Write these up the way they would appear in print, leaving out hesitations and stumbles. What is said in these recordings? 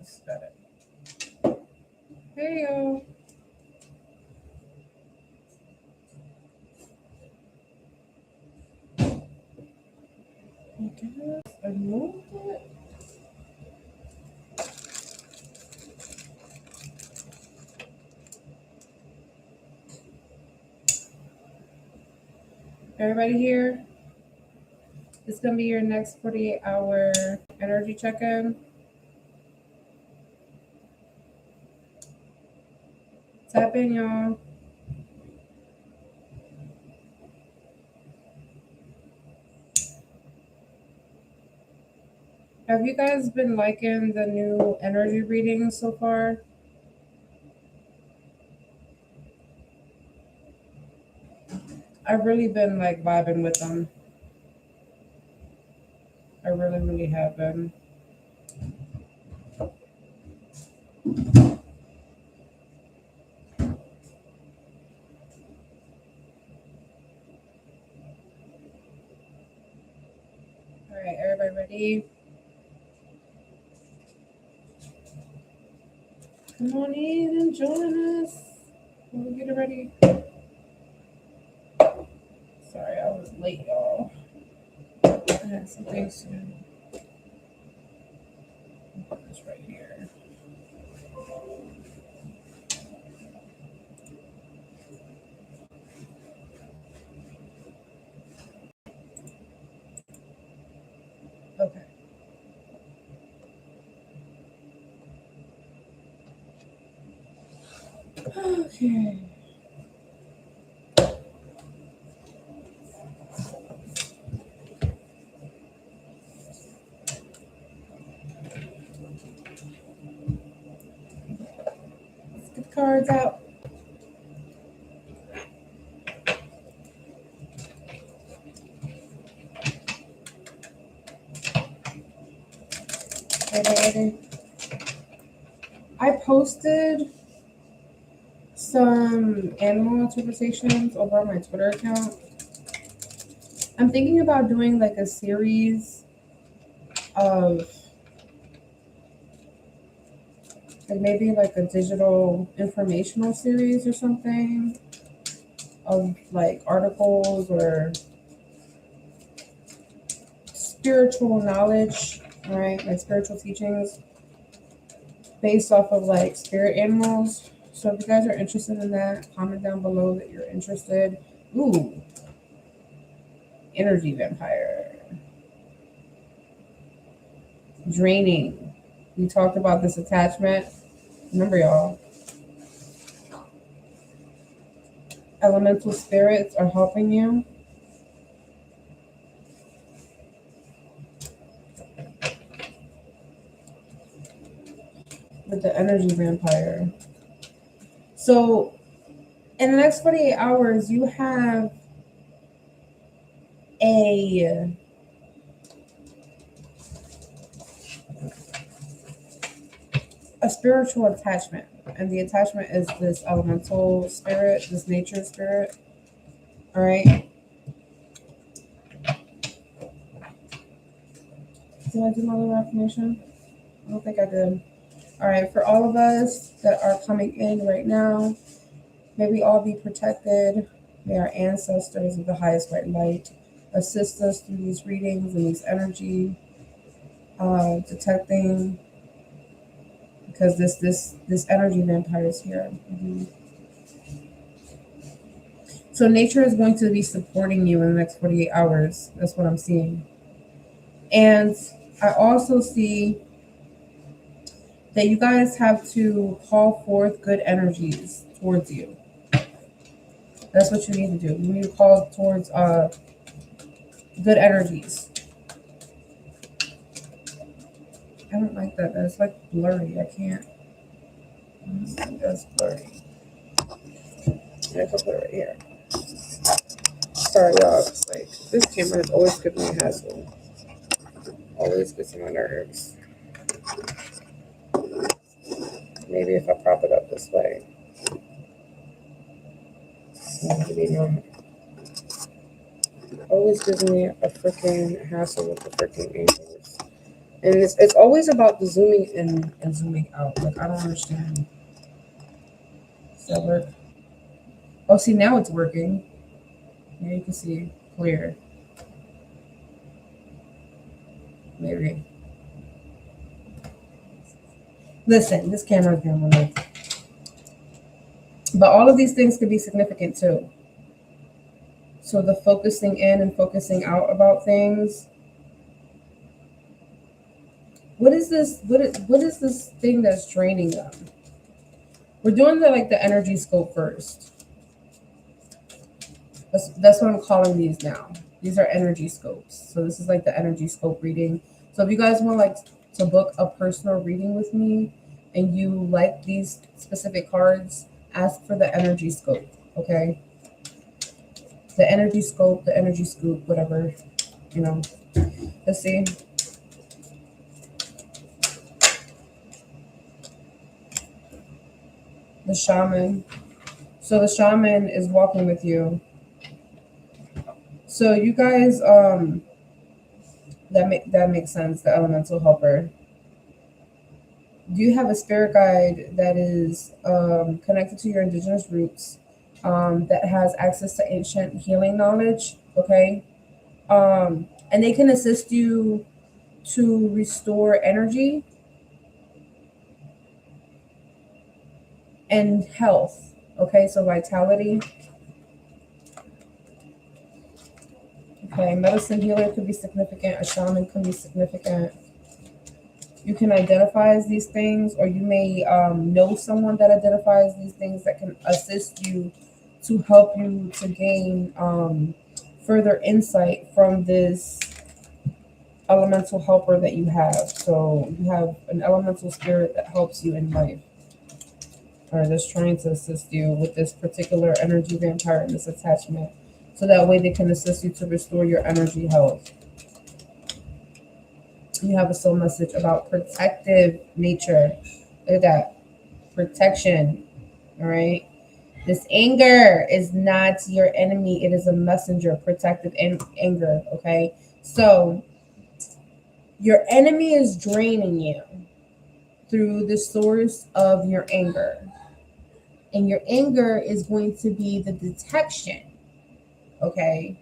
this. Got it. Hey, y'all. I guess I moved it. Everybody here? It's going to be your next 48-hour energy check-in. Tap in, y'all. Have you guys been liking the new energy readings so far? I've really been like vibing with them. I really, really have been. All right, everybody ready? Come on in and join us. We'll get it ready. Sorry, I was late, y'all. I had some things to do. Put this right here. Okay. Okay. Let's get the cards out. Okay. I posted some animal interpretations over on my Twitter account. I'm thinking about doing like a series of like maybe like a digital informational series or something of like articles or spiritual knowledge, right? Like spiritual teachings based off of like spirit animals. So if you guys are interested in that, comment down below that you're interested. Ooh, energy vampire. Draining. We talked about this attachment. Remember, y'all. Elemental spirits are helping you. With the energy vampire. So in the next 48 hours, you have a spiritual attachment, and the attachment is this elemental spirit, this nature spirit. All right. Did I do my little affirmation? I don't think I did. All right, for all of us that are coming in right now, may we all be protected. May our ancestors of the highest white light assist us through these readings and these energy detecting, because this energy vampire is here. Mm-hmm. So nature is going to be supporting you in the next 48 hours. That's what I'm seeing. And I also see that you guys have to call forth good energies towards you. That's what you need to do. You need to call towards good energies. I don't like that. That's like blurry. I can't. That's blurry. I can put it right here. Sorry, y'all. It's like this camera has always given me a hassle. Always gets on my nerves. Maybe if I prop it up this way. Maybe not. Always gives me a freaking hassle with the freaking angles. And it's always about the zooming in and zooming out. Like, I don't understand. Does that work? Oh, see, now it's working. Now you can see clear. Maybe. Listen, this camera's being removed. But all of these things could be significant too. So the focusing in and focusing out about things. What is this? What is this thing that's draining them? We're doing the energy scope first. That's what I'm calling these now. These are energy scopes. So this is like the energy scope reading. So if you guys want to book a personal reading with me and you like these specific cards, ask for the energy scope, okay? The energy scope, the energy scoop, whatever, Let's see. The shaman. So the shaman is walking with you. So you guys, that makes sense. The elemental helper. Do you have a spirit guide that is connected to your indigenous roots, that has access to ancient healing knowledge? Okay, and they can assist you to restore energy and health. Okay, so vitality. Okay, medicine healer could be significant. A shaman can be significant. You can identify as these things, or you may know someone that identifies these things that can assist you to help you to gain further insight from this elemental helper that you have. So you have an elemental spirit that helps you in life, or that's trying to assist you with this particular energy vampire and this attachment. So that way they can assist you to restore your energy health. You have a soul message about protective nature. Look at that. Protection. All right. This anger is not your enemy. It is a messenger. Protective anger. Okay. So your enemy is draining you through the source of your anger. And your anger is going to be the detection. Okay.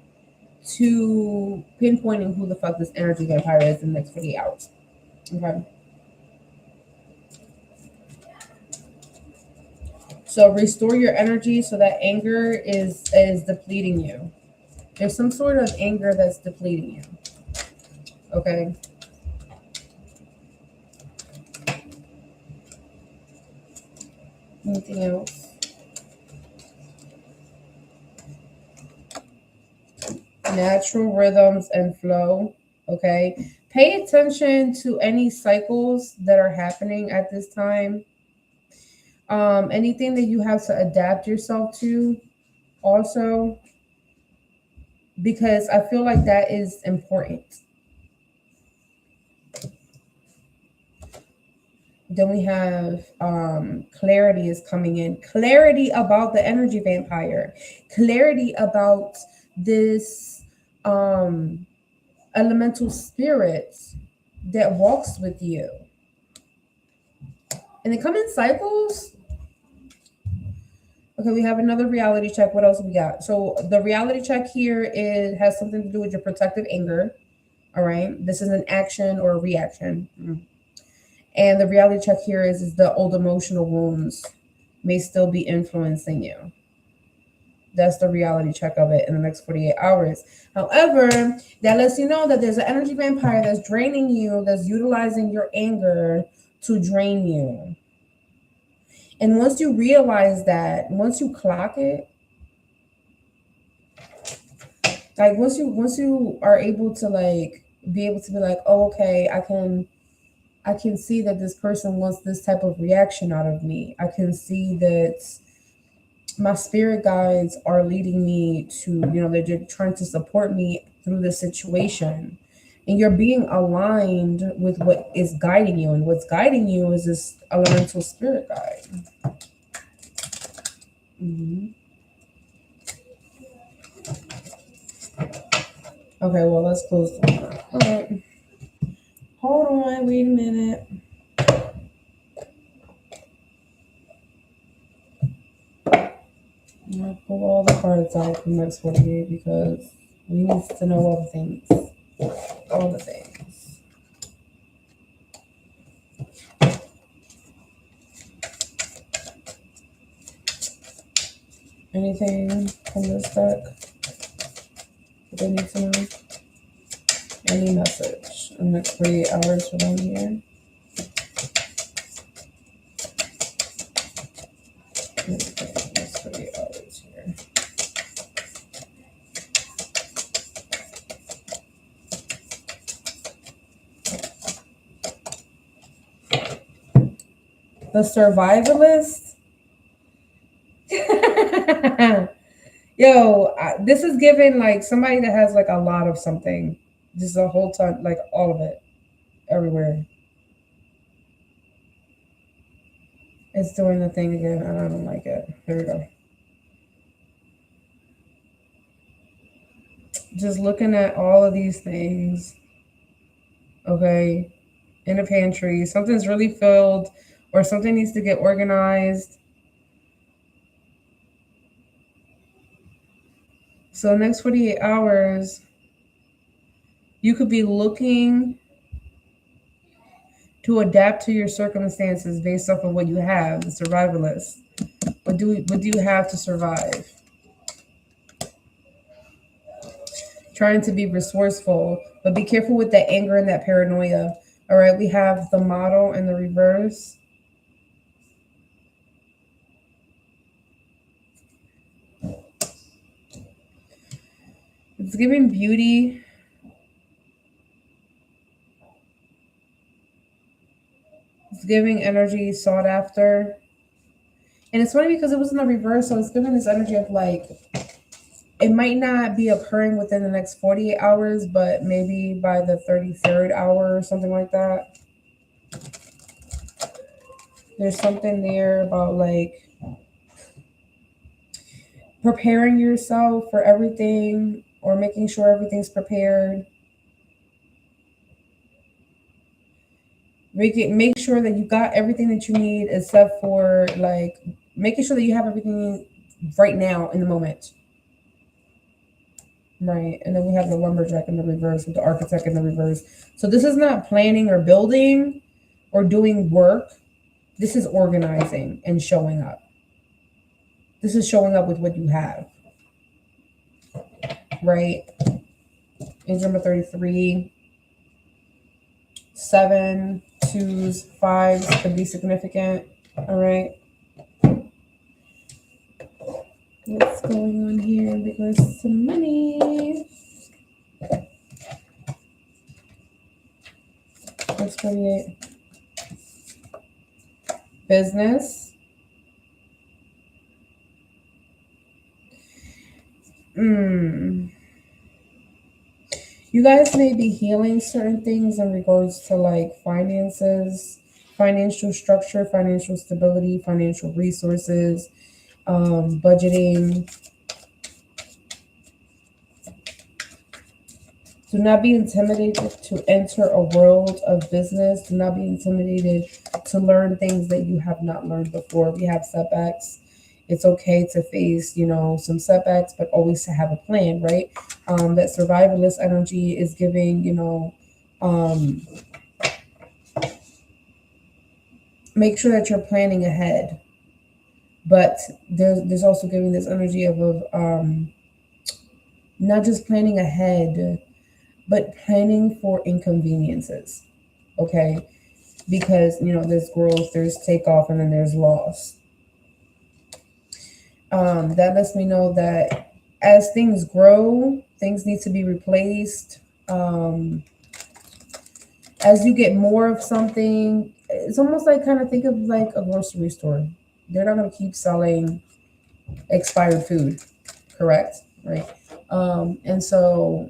To pinpointing who the fuck this energy vampire is in the next 48 hours. Okay. So restore your energy so that anger is depleting you. There's some sort of anger that's depleting you. Okay. Anything else? Natural rhythms and flow. Okay. Pay attention to any cycles that are happening at this time. Anything that you have to adapt yourself to also, because I feel like that is important. Then we have clarity is coming in. Clarity about the energy vampire. Clarity about this elemental spirit that walks with you. And they come in cycles. Okay, we have another reality check. What else we got? So the reality check here has something to do with your protective anger. All right. This is an action or a reaction. And the reality check here is the old emotional wounds may still be influencing you. That's the reality check of it in the next 48 hours. However, that lets you know that there's an energy vampire that's draining you, that's utilizing your anger to drain you. And once you realize that, once you clock it, like once you are able to be able to be like, oh, okay, I can see that this person wants this type of reaction out of me. I can see that my spirit guides are leading me to, they're trying to support me through the situation. And you're being aligned with what is guiding you. And what's guiding you is this elemental spirit guide. Okay, well, let's close the door. All right. Hold on, wait a minute. I'm gonna pull all the cards out from next 48 because we need to know all the things. All the things. Anything from this deck that they need to know? Any message in the next 48 hours for them here? Okay, next 48 hours here. The survivalist. Yo, this is given like somebody that has like a lot of something, just a whole ton, like all of it, everywhere. It's doing the thing again, and I don't like it. Here we go. Just looking at all of these things, okay, in a pantry, something's really filled, or something needs to get organized. So next 48 hours, you could be looking to adapt to your circumstances based off of what you have, the survivalist. What do you have to survive? Trying to be resourceful, but be careful with that anger and that paranoia. All right, we have the model in the reverse. It's giving beauty. It's giving energy sought after. And it's funny because it was in the reverse, so it's giving this energy of like, it might not be occurring within the next 48 hours, but maybe by the 33rd hour or something like that. There's something there about like preparing yourself for everything or making sure everything's prepared. Make sure that you got everything that you need except for like making sure that you have everything right now in the moment. Right. And then we have the lumberjack in the reverse with the architect in the reverse. So this is not planning or building or doing work. This is organizing and showing up. This is showing up with what you have. Right. Angel number 33. 7, 2s, 5s could be significant. All right. What's going on here? Because some money. That's 28. Business. You guys may be healing certain things in regards to like finances, financial structure, financial stability, financial resources, budgeting. Do not be intimidated to enter a world of business. Do not be intimidated to learn things that you have not learned before. We have setbacks. It's okay to face, some setbacks, but always to have a plan, right? That survivalist energy is giving, make sure that you're planning ahead. But there's also giving this energy of not just planning ahead, but planning for inconveniences, okay? Because, there's growth, there's takeoff, and then there's loss. That lets me know that as things grow, things need to be replaced. As you get more of something, it's almost like kind of think of like a grocery store. They're not going to keep selling expired food, correct? Right. And so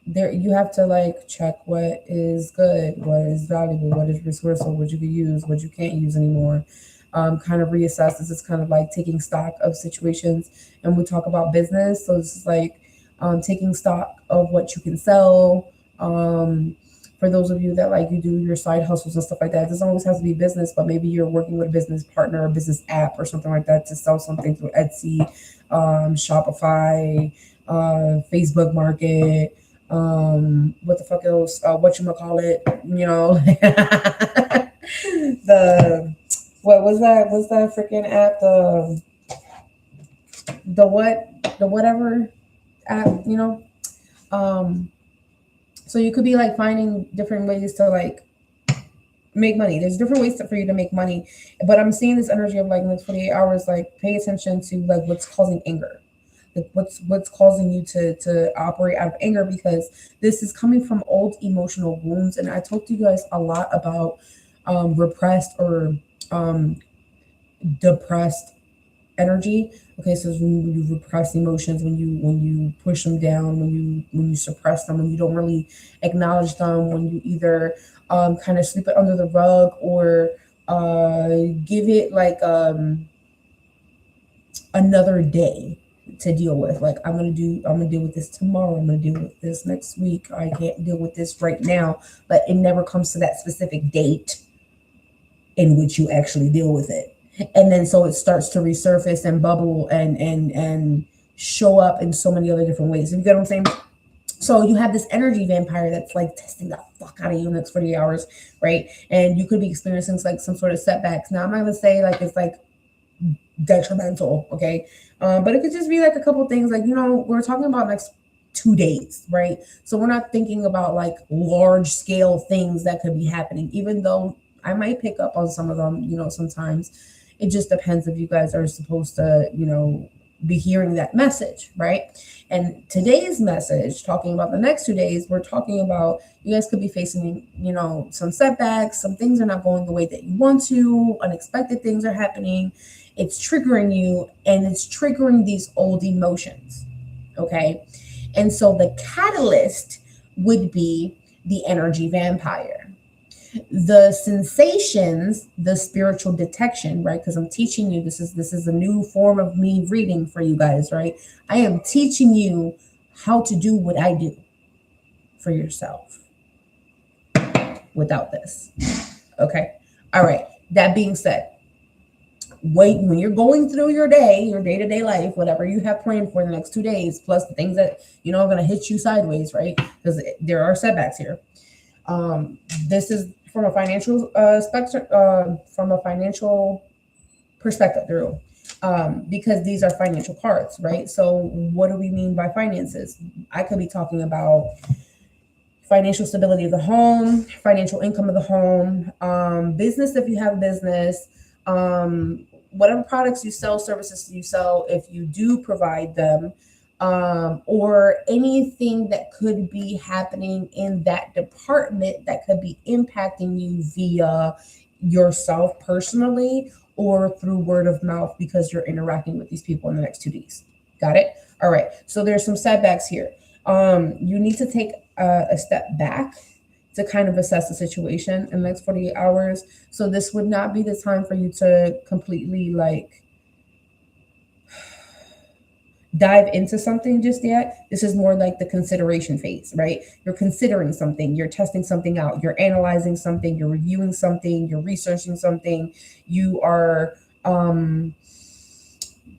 there you have to like check what is good, what is valuable, what is resourceful, what you can use, what you can't use anymore. Kind of reassess. This is kind of like taking stock of situations, and we talk about business. So this is like taking stock of what you can sell, For those of you that like you do your side hustles and stuff like that, it doesn't always have to be business, but maybe you're working with a business partner or business app or something like that to sell something through Etsy, Shopify, Facebook Market, what the fuck else? Whatchamacallit, you know, the what was that? What's that freaking app? The what? The whatever app, you know? So you could be like finding different ways to like make money. There's different ways for you to make money, but I'm seeing this energy of like next 48 hours, like pay attention to like what's causing anger, like what's causing you to operate out of anger, because this is coming from old emotional wounds. And I talked to you guys a lot about repressed or depressed energy. Okay, so when you repress emotions, when you push them down, when you suppress them, when you don't really acknowledge them, when you either kind of sweep it under the rug or give it like another day to deal with. Like I'm gonna deal with this tomorrow, I'm gonna deal with this next week, I can't deal with this right now, but it never comes to that specific date in which you actually deal with it. And then so it starts to resurface and bubble and show up in so many other different ways. You get what I'm saying? So you have this energy vampire that's like testing the fuck out of you in the next 48 hours, right? And you could be experiencing like some sort of setbacks. Now I'm not gonna say like it's like detrimental, okay? But it could just be like a couple things, like, you know, we're talking about next 2 days, right? So we're not thinking about like large scale things that could be happening, even though I might pick up on some of them, you know, sometimes. It just depends if you guys are supposed to, you know, be hearing that message, right? And today's message, talking about the next 2 days, we're talking about you guys could be facing, you know, some setbacks, some things are not going the way that you want to, unexpected things are happening. It's triggering you, and it's triggering these old emotions, okay? And so the catalyst would be the energy vampire. The sensations, the spiritual detection, right? Because I'm teaching you, this is a new form of me reading for you guys, right? I am teaching you how to do what I do for yourself without this. Okay. All right. That being said, when you're going through your day, your day-to-day life, whatever you have planned for the next 2 days, plus the things that, you know, are going to hit you sideways, right? Because there are setbacks here. This is from a financial from a financial perspective through, because these are financial cards, right? So what do we mean by finances? I could be talking about financial stability of the home, financial income of the home, business if you have business, whatever products you sell, services you sell, if you do provide them, or anything that could be happening in that department that could be impacting you via yourself personally or through word of mouth because you're interacting with these people in the next 2 days. Got it? All right. So there's some setbacks here. You need to take a step back to kind of assess the situation in the next 48 hours. So this would not be the time for you to completely like dive into something just yet. This is more like the consideration phase, right? You're considering something, you're testing something out, you're analyzing something, you're reviewing something, you're researching something, you are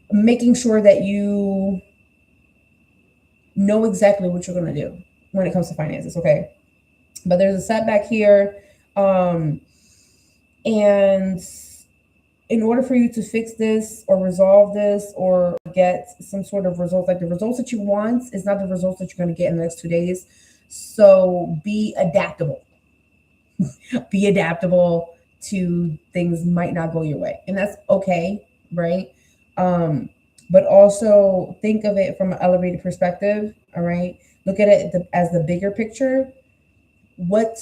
making sure that you know exactly what you're going to do when it comes to finances, okay? But there's a setback here, and in order for you to fix this or resolve this or get some sort of results, like the results that you want is not the results that you're going to get in the next 2 days. So be adaptable. Be adaptable to things might not go your way. And that's okay, right? But also think of it from an elevated perspective, all right? Look at it as the bigger picture. What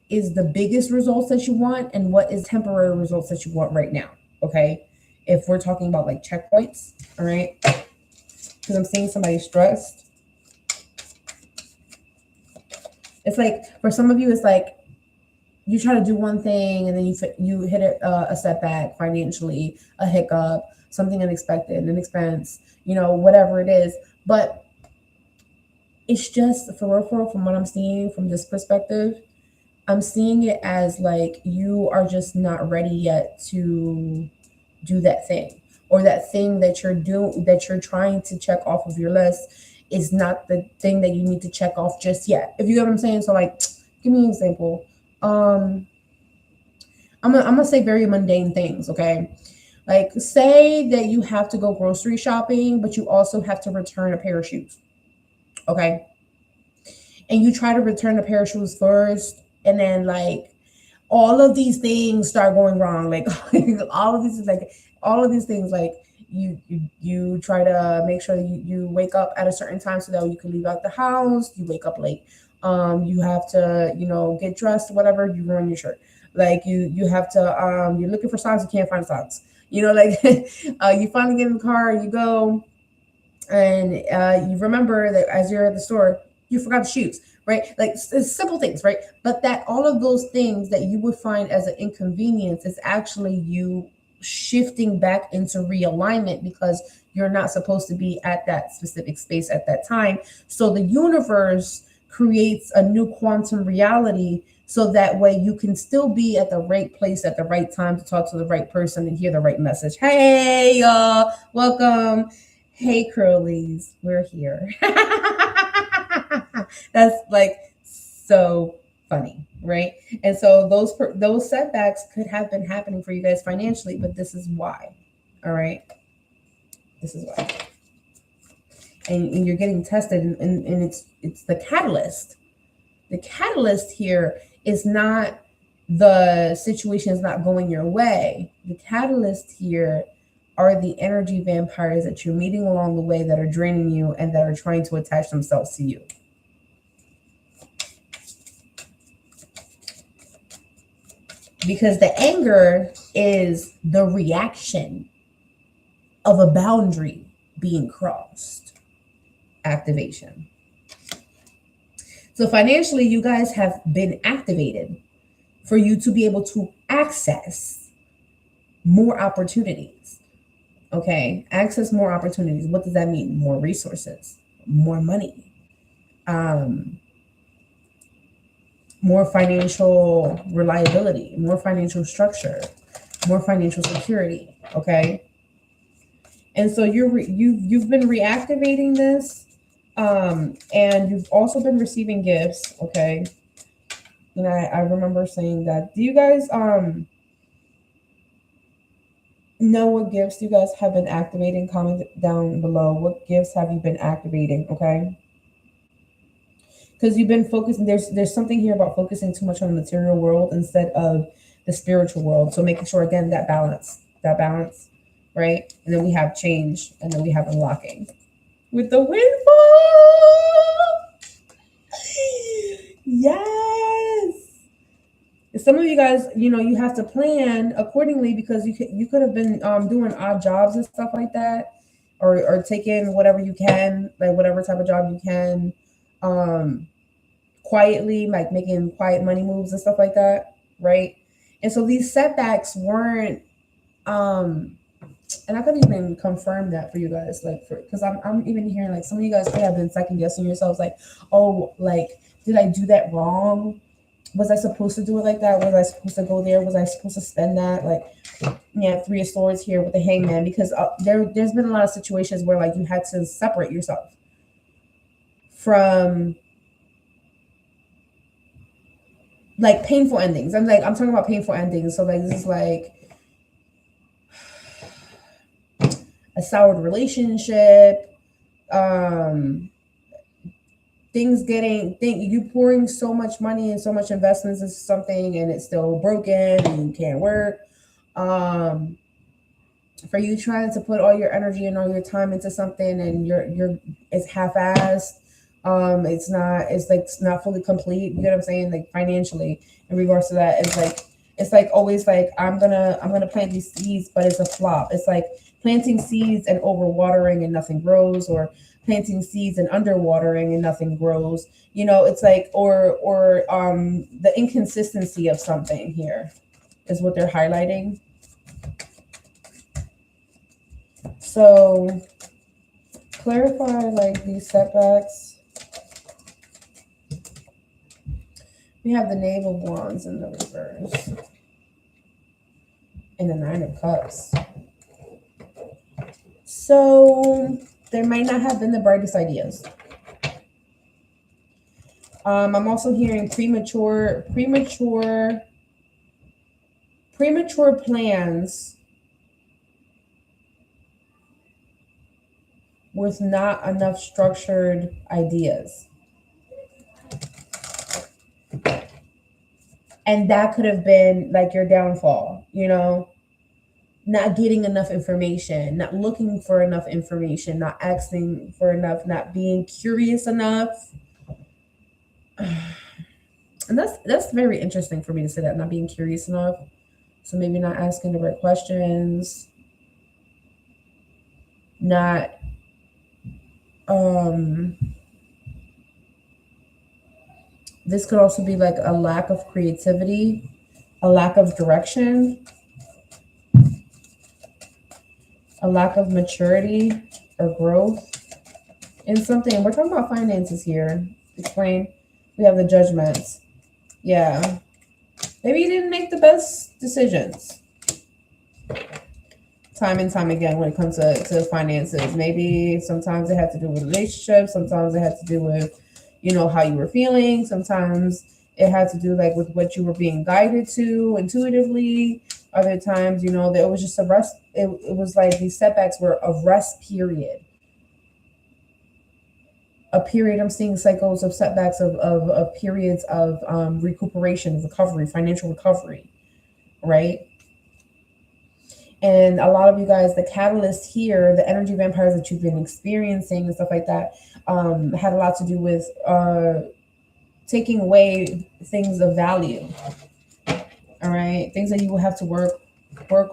is the biggest results that you want and what is temporary results that you want right now? Okay, if we're talking about like checkpoints, all right, because I'm seeing somebody stressed. It's like for some of you, it's like you try to do one thing and then you hit a setback financially, a hiccup, something unexpected, an expense, you know, whatever it is. But it's just for real, from what I'm seeing from this perspective, I'm seeing it as like you are just not ready yet to do that thing, or that thing that you're doing, that you're trying to check off of your list is not the thing that you need to check off just yet. If you get what I'm saying. So like, give me an example. I'm gonna say very mundane things, okay? Like, say that you have to go grocery shopping, but you also have to return a pair of shoes, okay? And you try to return the pair of shoes first, and then like all of these things start going wrong. Like all of these, like all of these things, like you try to make sure that you wake up at a certain time so that you can leave out the house. You wake up late. You have to, get dressed, whatever. You ruin your shirt. Like you have to, you're looking for socks, you can't find socks. Like you finally get in the car, you go, and you remember that as you're at the store, you forgot the shoes, right? Like it's simple things, right? But that all of those things that you would find as an inconvenience is actually you shifting back into realignment, because you're not supposed to be at that specific space at that time. So the universe creates a new quantum reality, so that way you can still be at the right place at the right time to talk to the right person and hear the right message. Hey, y'all, welcome. Hey, Crowllies, we're here. That's like so funny, right? And so those setbacks could have been happening for you guys financially, but this is why. All right, this is why. And you're getting tested, and it's the catalyst. The catalyst here is not the situation is not going your way. The catalyst here are the energy vampires that you're meeting along the way that are draining you and that are trying to attach themselves to you. Because the anger is the reaction of a boundary being crossed. Activation. So financially, you guys have been activated for you to be able to access more opportunities. Okay, access more opportunities. What does that mean? More resources, more money, more financial reliability, more financial structure, more financial security. Okay, and so you've been reactivating this, and you've also been receiving gifts. Okay, and I remember saying that. Do you guys know what gifts you guys have been activating? Comment down below. What gifts have you been activating? Okay, because you've been focusing. There's something here about focusing too much on the material world instead of the spiritual world. So making sure, again, that balance, right? And then we have change, and then we have unlocking with the windfall. Yes. Some of you guys, you have to plan accordingly, because you could have been doing odd jobs and stuff like that, or taking whatever you can, like whatever type of job you can, quietly, like making quiet money moves and stuff like that, right? And so these setbacks weren't, and I could even confirm that for you guys, like because I'm even hearing like some of you guys could have been second guessing yourselves, like, oh, like, did I do that wrong? Was I supposed to do it like that? Was I supposed to go there? Was I supposed to spend that? Like, yeah, Three of Swords here with the Hangman, because there's been a lot of situations where like you had to separate yourself from like painful endings. I'm talking about painful endings. So like this is like a soured relationship, you pouring so much money and so much investments into something and it's still broken and you can't work. For you trying to put all your energy and all your time into something and it's half-assed. It's not fully complete. You know what I'm saying? Like financially, in regards to that, it's like always like I'm gonna plant these seeds, but it's a flop. It's like planting seeds and overwatering and nothing grows, or planting seeds and underwatering and nothing grows. It's like or the inconsistency of something here is what they're highlighting. So clarify like these setbacks. We have the Knave of Wands in the reverse. And the Nine of Cups. So there might not have been the brightest ideas. I'm also hearing premature plans with not enough structured ideas. And that could have been like your downfall, you know, not getting enough information, not looking for enough information, not asking for enough, not being curious enough. And that's very interesting for me to say that, not being curious enough. So maybe not asking the right questions, not this could also be like a lack of creativity, a lack of direction, a lack of maturity or growth in something. We're talking about finances here. Explain. We have the Judgments. Yeah. Maybe you didn't make the best decisions. Time and time again when it comes to finances. Maybe sometimes it had to do with relationships. Sometimes it had to do with, you know, how you were feeling. Sometimes it had to do like with what you were being guided to intuitively. Other times, you know, there was just a rest. It was like these setbacks were a rest period. A period, I'm seeing cycles of setbacks of periods of recuperation, recovery, financial recovery, right? And a lot of you guys, the catalyst here, the energy vampires that you've been experiencing and stuff like that, had a lot to do with taking away things of value. All right, things that you will have to work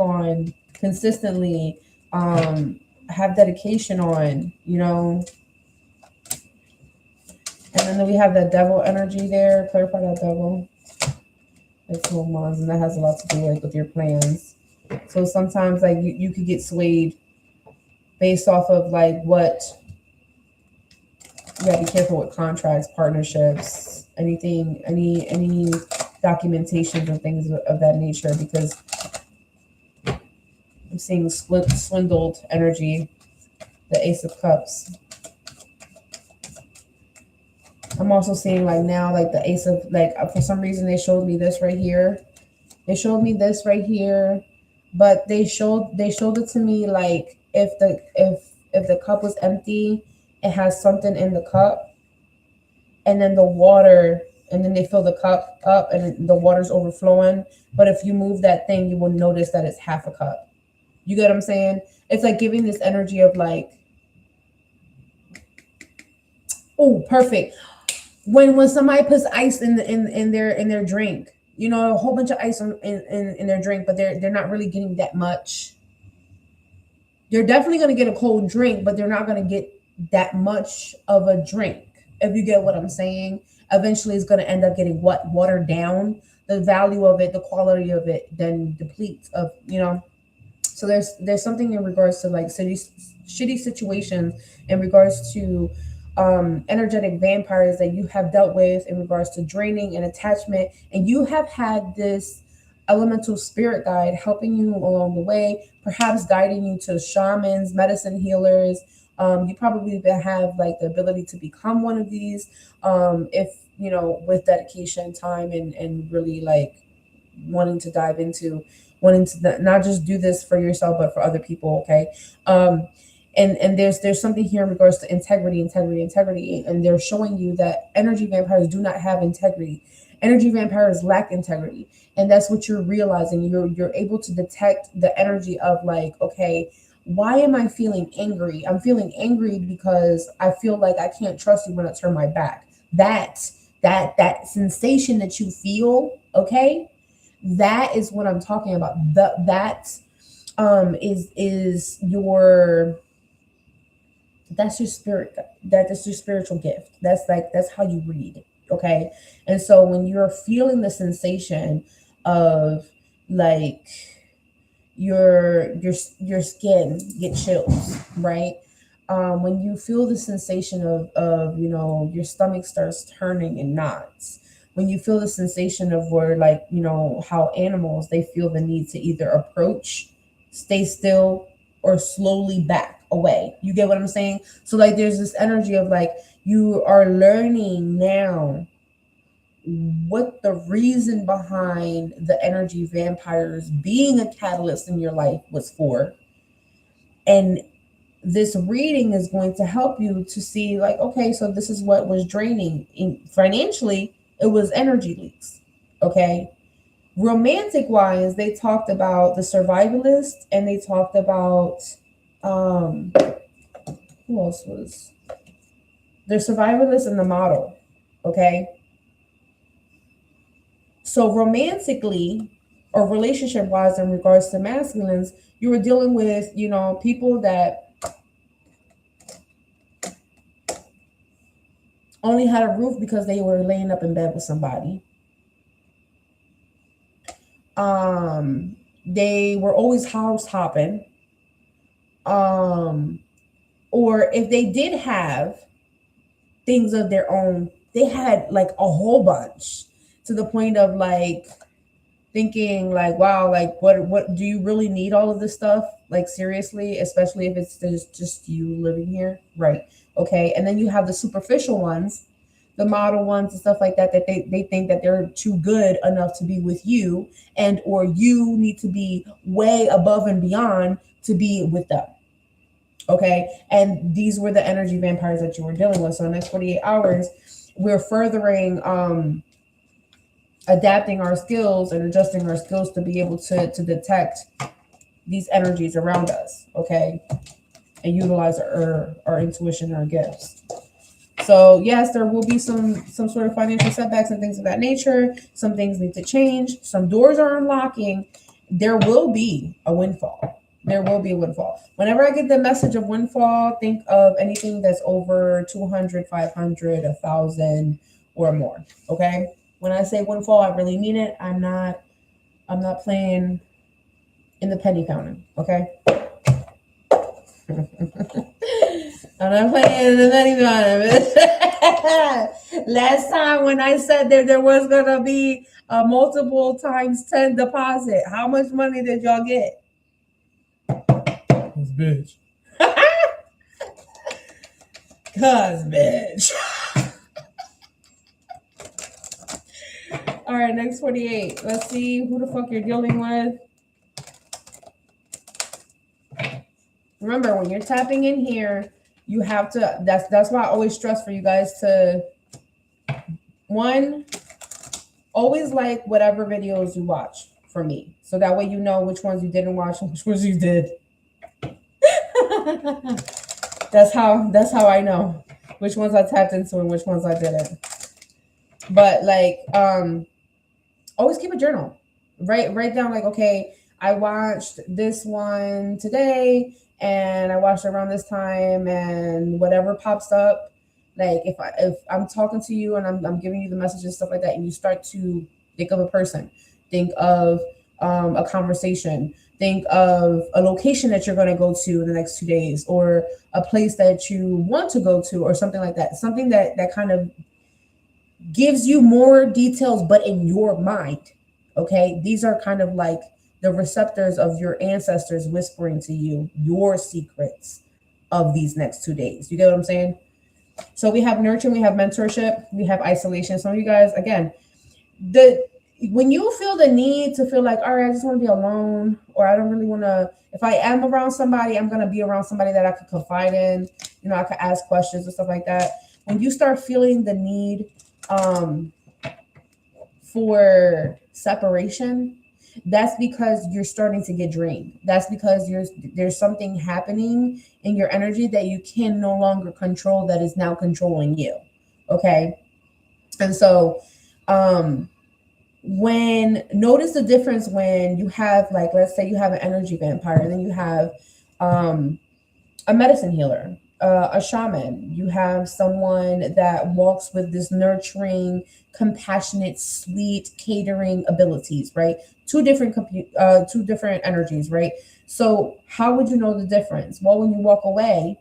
on consistently, have dedication on, you know. And then we have that devil energy there. Clarify that devil. It's little Mons, and that has a lot to do like with your plans. So sometimes like you could get swayed based off of like what, you gotta be careful with contracts, partnerships, anything, any documentations and things of that nature, because I'm seeing swindled energy, the Ace of Cups. I'm also seeing like now like the Ace of, like for some reason they showed me this right here. They showed me this right here, but they showed it to me like if the cup was empty, it has something in the cup, and then the water, and then they fill the cup up and the water's overflowing. But if you move that thing, you will notice that it's half a cup. You get what I'm saying? It's like giving this energy of like, oh, perfect. When somebody puts ice in their drink, you know, a whole bunch of ice in their drink, but they're not really getting that much. They're definitely going to get a cold drink, but they're not going to get that much of a drink. If you get what I'm saying, eventually it's going to end up getting watered down. The value of it, the quality of it, then depletes of, you know. So there's something in regards to like shitty situations in regards to energetic vampires that you have dealt with in regards to draining and attachment, and you have had this elemental spirit guide helping you along the way, perhaps guiding you to shamans, medicine healers. You probably have like the ability to become one of these, if you know, with dedication, time, and really like wanting to not just do this for yourself but for other people. Okay. And there's something here in regards to integrity, and they're showing you that energy vampires do not have integrity. Energy vampires lack integrity, and that's what you're realizing. You're able to detect the energy of like, okay, why am I feeling angry? I'm feeling angry because I feel like I can't trust you when I turn my back. That sensation that you feel, okay, that is what I'm talking about. Is your, that's your spirit, that is your spiritual gift. That's how you read. Okay. And so when you're feeling the sensation of like your skin get chills, right? When you feel the sensation of you know, your stomach starts turning in knots, when you feel the sensation of where, like, you know, how animals, they feel the need to either approach, stay still, or slowly back away. You get what I'm saying? So like there's this energy of like you are learning now what the reason behind the energy vampires being a catalyst in your life was for. And this reading is going to help you to see, like, okay, so this is what was draining. Financially, it was energy leaks. Okay. Romantic wise, they talked about the survivalist, and they talked about who else was the survivalist and the model. Okay. So romantically or relationship wise, in regards to masculines, you were dealing with, you know, people that only had a roof because they were laying up in bed with somebody. They were always house hopping. Or if they did have things of their own, they had like a whole bunch, to the point of like thinking like, wow, like what do you really need all of this stuff? Like seriously, especially if it's just you living here, right? Okay. And then you have the superficial ones, the model ones and stuff like that, that they think that they're too good enough to be with you, and or you need to be way above and beyond to be with them. Okay. And these were the energy vampires that you were dealing with. So in the next 48 hours, we're furthering adapting our skills and adjusting our skills to be able to detect these energies around us. Okay. And utilize our intuition and our gifts. So yes, there will be some sort of financial setbacks and things of that nature. Some things need to change. Some doors are unlocking. There will be a windfall. There will be a windfall. Whenever I get the message of windfall, think of anything that's over 200, 500, 1,000 or more. Okay. When I say windfall, I really mean it. I'm not playing in the penny counter. Okay. I'm not playing in the penny counter. Last time when I said that there was gonna be a multiple times 10 deposit, how much money did y'all get? Cause bitch. Cause bitch. All right, next 48. Let's see who the fuck you're dealing with. Remember, when you're tapping in here, you have to, that's why I always stress for you guys to, one, always like whatever videos you watch for me. So that way you know which ones you didn't watch and which ones you did. That's how I know which ones I tapped into and which ones I didn't. But like, always keep a journal. Write down like, okay, I watched this one today and I watched it around this time, and whatever pops up, like if I'm talking to you and I'm giving you the messages and stuff like that, and you start to think of a person, think of a conversation, think of a location that you're going to go to in the next 2 days, or a place that you want to go to, or something like that. Something that kind of gives you more details, but in your mind. Okay. These are kind of like the receptors of your ancestors whispering to you your secrets of these next 2 days. You get what I'm saying? So we have nurturing, we have mentorship, we have isolation. Some of you guys, again, when you feel the need to feel like, all right, I just want to be alone, or I don't really want to, if I am around somebody, I'm going to be around somebody that I could confide in, you know, I could ask questions and stuff like that. When you start feeling the need for separation, that's because you're starting to get drained. That's because there's something happening in your energy that you can no longer control, that is now controlling you. Okay. And so when notice the difference when you have, like, let's say you have an energy vampire, and then you have a medicine healer, a shaman. You have someone that walks with this nurturing, compassionate, sweet, catering abilities, right? Two different energies, right? So how would you know the difference? Well, when you walk away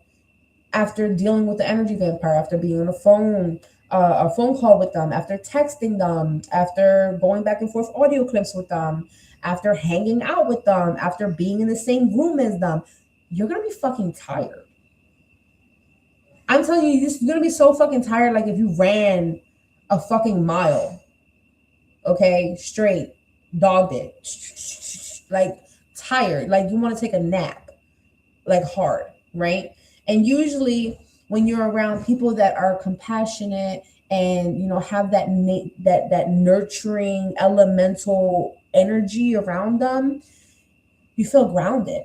after dealing with the energy vampire, after being on the phone a phone call with them, after texting them, after going back and forth audio clips with them, after hanging out with them, after being in the same room as them, you're gonna be fucking tired. I'm telling you, you're gonna be so fucking tired. Like if you ran a fucking mile, okay, straight, dogged it, like tired, like you want to take a nap, like hard, right? And usually when you're around people that are compassionate and have that that nurturing elemental energy around them, you feel grounded.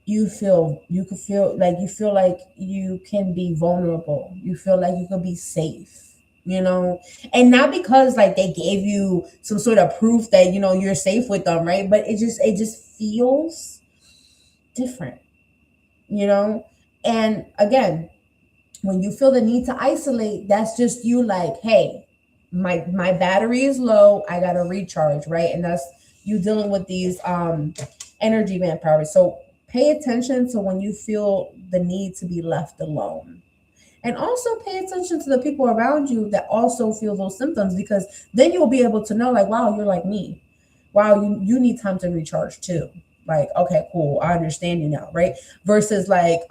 You feel like you can be vulnerable. You feel like you can be safe. And not because like they gave you some sort of proof that you're safe with them, right? But it just feels different. And again, when you feel the need to isolate, that's just you like, hey, my battery is low, I gotta recharge, right? And that's you dealing with these energy vampires. So pay attention to when you feel the need to be left alone. And also pay attention to the people around you that also feel those symptoms, because then you'll be able to know, like, wow, you're like me. Wow, you need time to recharge too. Like, okay, cool, I understand you now, right? Versus like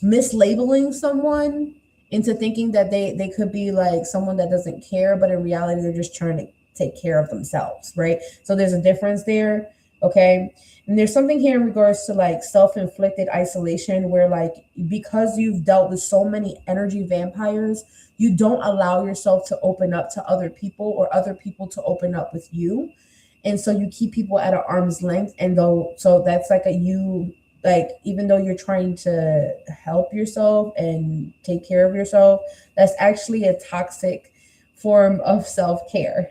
mislabeling someone into thinking that they could be like someone that doesn't care, but in reality they're just trying to take care of themselves, right? So there's a difference there. Okay. And there's something here in regards to like self-inflicted isolation, where like because you've dealt with so many energy vampires, you don't allow yourself to open up to other people or other people to open up with you. And so you keep people at an arm's length. And so that's like like even though you're trying to help yourself and take care of yourself, that's actually a toxic form of self-care.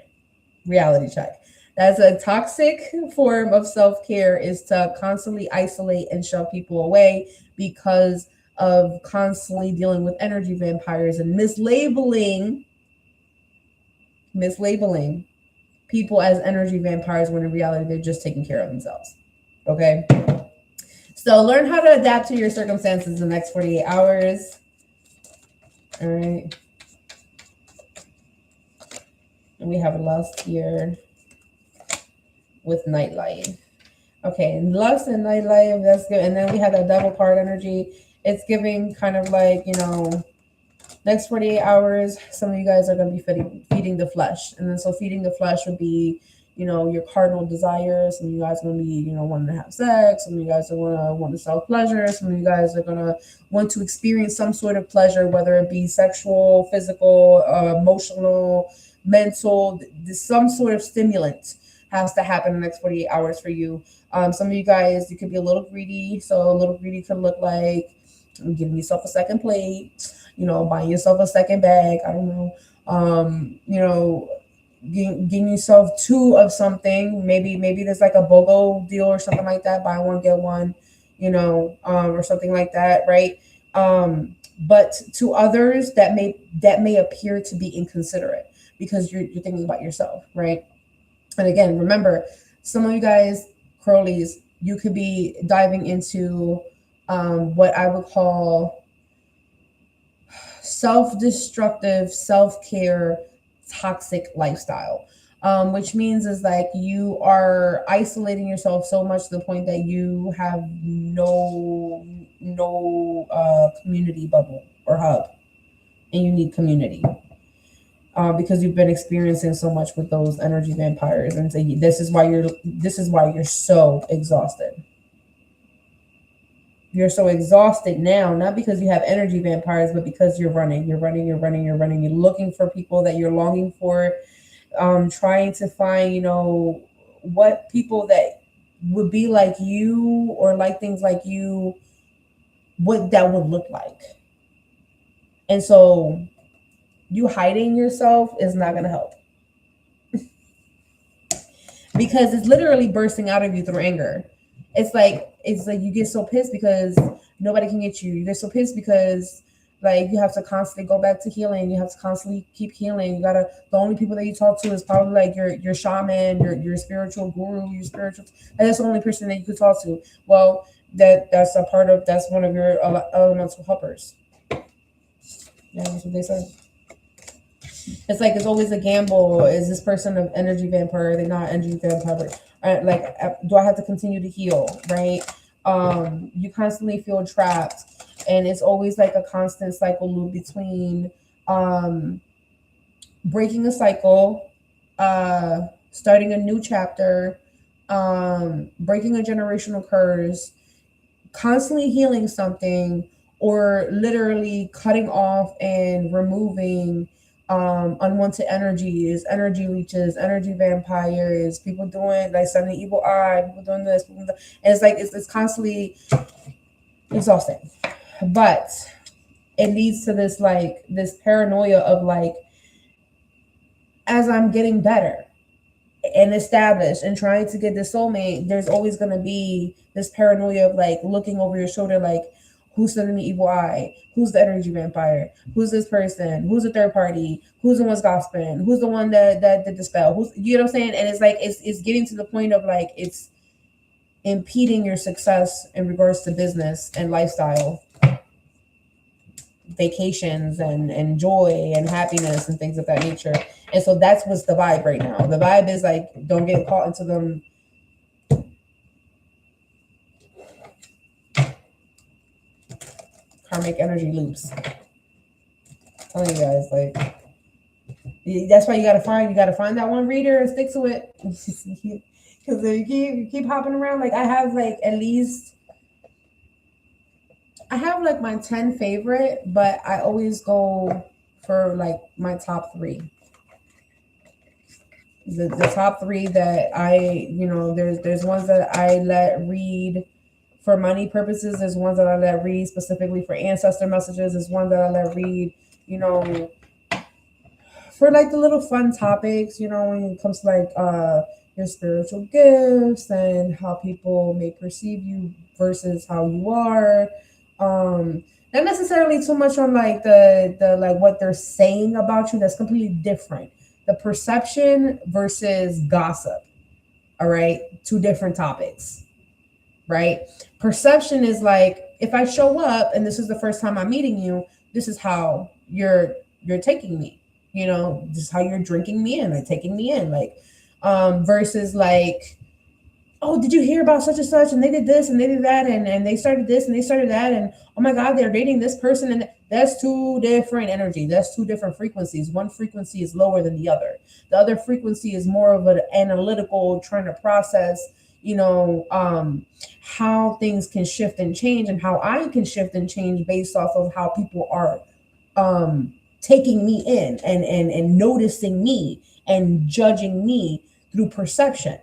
Reality check. That's a toxic form of self-care, is to constantly isolate and shove people away because of constantly dealing with energy vampires and mislabeling people as energy vampires when in reality they're just taking care of themselves. Okay. So learn how to adapt to your circumstances in the next 48 hours. All right. And we have lust here with nightlife. Okay, lust and nightlife, that's good. And then we have that double card energy. It's giving kind of like, next 48 hours, some of you guys are going to be feeding the flesh. And then so feeding the flesh would be, your cardinal desires. Some of you guys are going to be, wanting to have sex. Some of you guys are going to want to self-pleasure. Some of you guys are going to want to experience some sort of pleasure, whether it be sexual, physical, emotional, mental. Some sort of stimulant has to happen in the next 48 hours for you. Some of you guys, you could be a little greedy. So a little greedy could look like giving yourself a second plate, buying yourself a second bag. I don't know. Getting yourself two of something. Maybe there's like a BOGO deal or something like that. Buy one, get one, or something like that, right? But to others that may appear to be inconsiderate because you're thinking about yourself, right? And again, remember, some of you guys, Crowllies, you could be diving into what I would call self-destructive, self-care, toxic lifestyle, which means is like you are isolating yourself so much to the point that you have no community bubble or hub, and you need community. Because you've been experiencing so much with those energy vampires, and so this is why you're so exhausted. You're so exhausted now, not because you have energy vampires, but because you're running. You're looking for people that you're longing for, trying to find, what people that would be like you or like things like you, what that would look like. And so you hiding yourself is not going to help. Because it's literally bursting out of you through anger. It's like you get so pissed because nobody can get you. You get so pissed because like you have to constantly go back to healing. You have to constantly keep healing. The only people that you talk to is probably like your shaman, your spiritual guru, and that's the only person that you could talk to. Well, that's one of your elemental helpers. Yeah, that's what they said. It's like it's always a gamble. Is this person an energy vampire? Are they not energy vampire? Do I have to continue to heal? Right? You constantly feel trapped, and it's always like a constant cycle loop between breaking a cycle, starting a new chapter, breaking a generational curse, constantly healing something, or literally cutting off and removing unwanted energies, energy leeches, energy vampires, people doing like sending evil eye, people doing this, people doing that. And it's like it's constantly exhausting. But it leads to this paranoia of like, as I'm getting better and established and trying to get the soulmate, there's always going to be this paranoia of like looking over your shoulder, like who's sending the evil eye, who's the energy vampire, who's this person, who's the third party, who's the one's gossiping, who's the one that did the spell, who's, you know what I'm saying? And it's like it's getting to the point of like it's impeding your success in regards to business and lifestyle, vacations and joy and happiness and things of that nature. And so that's what's the vibe right now. The vibe is like, don't get caught into them karmic energy loops. I'm telling you guys, like, that's why you gotta find that one reader and stick to it. Because if you keep hopping around, like I have like my 10 favorite, but I always go for like my top 3. The top 3 that there's ones that I let read for money purposes. There's ones that I let read specifically for ancestor messages. There's one that I let read, for like the little fun topics, when it comes to like your spiritual gifts and how people may perceive you versus how you are. Not necessarily too much on like the like what they're saying about you. That's completely different. The perception versus gossip. All right. 2 different topics. Right. Perception is like, if I show up and this is the first time I'm meeting you, this is how you're taking me. This is how you're drinking me in, like taking me in, like versus like, oh, did you hear about such and such? And they did this and they did that, and they started this and they started that, and oh my God, they're dating this person. And that's 2 different energy. That's 2 different frequencies. One frequency is lower than the other. The other frequency is more of an analytical, trying to process, how things can shift and change, and how I can shift and change based off of how people are taking me in and noticing me and judging me through perception,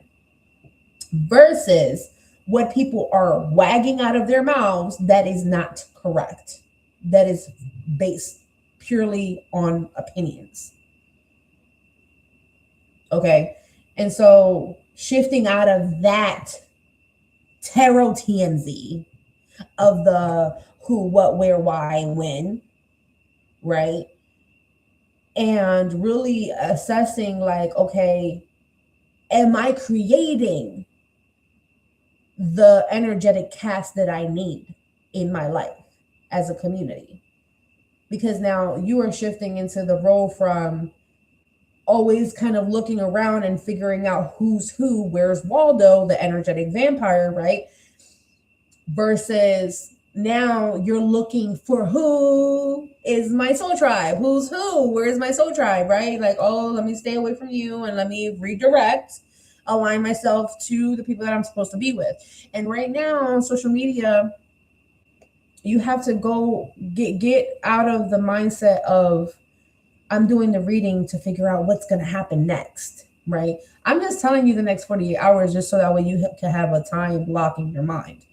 versus what people are wagging out of their mouths that is not correct, that is based purely on opinions. Okay. And so shifting out of that tarot TMZ of the who, what, where, why, when, right? And really assessing like, okay, am I creating the energetic cast that I need in my life as a community? Because now you are shifting into the role from always kind of looking around and figuring out who's who, where's Waldo, the energetic vampire, right? Versus now you're looking for who is my soul tribe, who's who, where's my soul tribe, right? Like, oh, let me stay away from you and let me redirect, align myself to the people that I'm supposed to be with. And right now on social media, you have to go get out of the mindset of I'm doing the reading to figure out what's going to happen next, right? I'm just telling you the next 48 hours just so that way you can have a time block in your mind.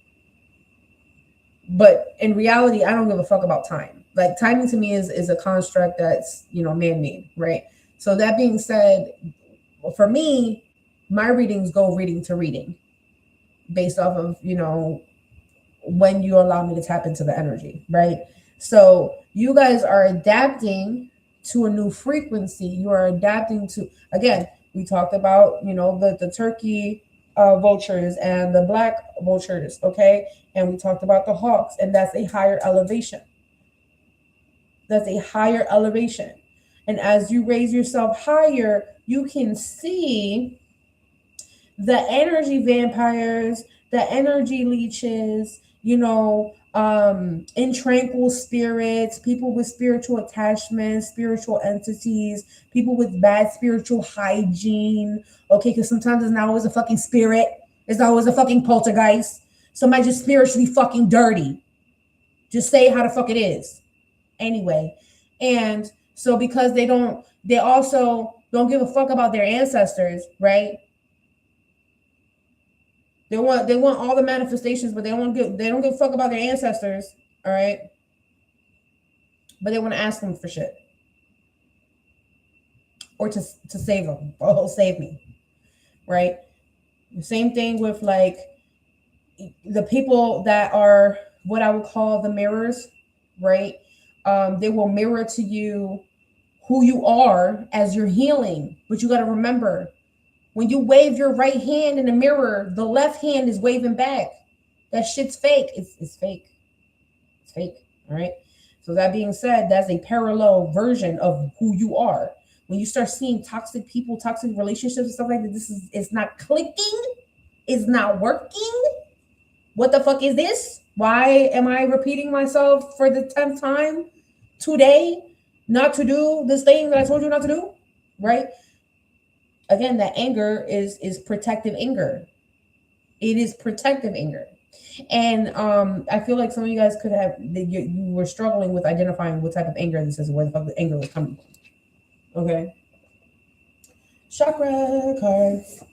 But in reality, I don't give a fuck about time. Like timing to me is a construct that's, man-made, right? So that being said, for me, my readings go reading to reading based off of, when you allow me to tap into the energy, right? So you guys are adapting to a new frequency. You are adapting to, again, we talked about, the turkey vultures and the black vultures, okay? And we talked about the hawks, and that's a higher elevation. That's a higher elevation. And as you raise yourself higher, you can see the energy vampires, the energy leeches, in tranquil spirits, people with spiritual attachments, spiritual entities, people with bad spiritual hygiene. Okay, because sometimes it's not always a fucking spirit, it's not always a fucking poltergeist. Somebody just spiritually fucking dirty. Just say how the fuck it is. Anyway, and so because they also don't give a fuck about their ancestors, right? They want all the manifestations, but they don't give a fuck about their ancestors, all right? But they want to ask them for shit. Or to save them. Oh, save me. Right? The same thing with like the people that are what I would call the mirrors, right? They will mirror to you who you are as you're healing. But you got to remember, when you wave your right hand in the mirror, the left hand is waving back. That shit's fake. It's fake. It's fake. All right. So that being said, that's a parallel version of who you are. When you start seeing toxic people, toxic relationships and stuff like that, it's not clicking. It's not working. What the fuck is this? Why am I repeating myself for the 10th time today? Not to do this thing that I told you not to do, right? Again, that anger is protective anger. It is protective anger. And I feel like some of you guys could have, you were struggling with identifying what type of anger this is, where the fuck the anger was coming from. Okay. Chakra cards.